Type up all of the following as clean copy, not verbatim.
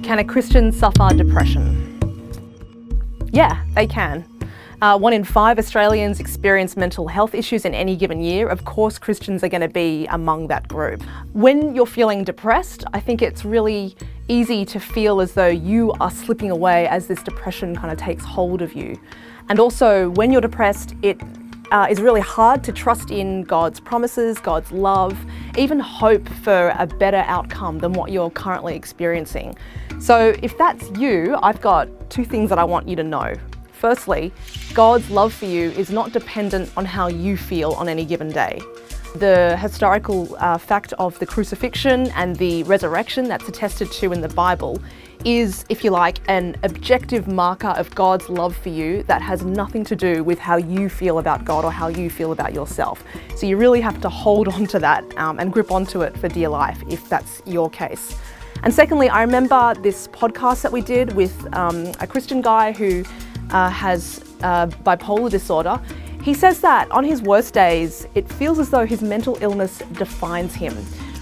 Can a Christian suffer depression? Yeah, they can. 1 in 5 Australians experience mental health issues in any given year. Of course, Christians are going to be among that group. When you're feeling depressed, I think it's really easy to feel as though you are slipping away as this depression kind of takes hold of you. And also, when you're depressed, it is really hard to trust in God's promises, God's love, even hope for a better outcome than what you're currently experiencing. So if that's you, I've got 2 things that I want you to know. Firstly, God's love for you is not dependent on how you feel on any given day. The historical fact of the crucifixion and the resurrection that's attested to in the Bible is, if you like, an objective marker of God's love for you that has nothing to do with how you feel about God or how you feel about yourself. So you really have to hold on to that and grip onto it for dear life if that's your case. And secondly, I remember this podcast that we did with a Christian guy who has bipolar disorder. He says that on his worst days, it feels as though his mental illness defines him,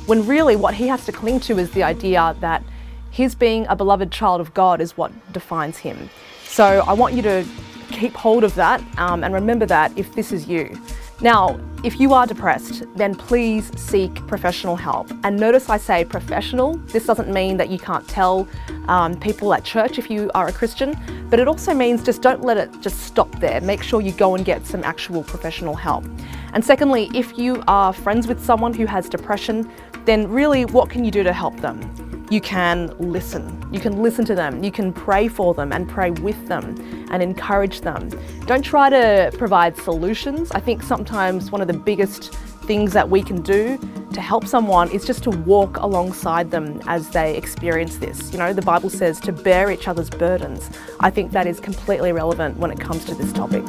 when really what he has to cling to is the idea that his being a beloved child of God is what defines him. So I want you to keep hold of that and remember that if this is you. Now, if you are depressed, then please seek professional help. And notice I say professional. This doesn't mean that you can't tell people at church if you are a Christian, but it also means just don't let it just stop there. Make sure you go and get some actual professional help. And secondly, if you are friends with someone who has depression, then really what can you do to help them? You can listen. You can listen to them. You can pray for them and pray with them and encourage them. Don't try to provide solutions. I think sometimes one of the biggest things that we can do to help someone is just to walk alongside them as they experience this. You know, the Bible says to bear each other's burdens. I think that is completely relevant when it comes to this topic.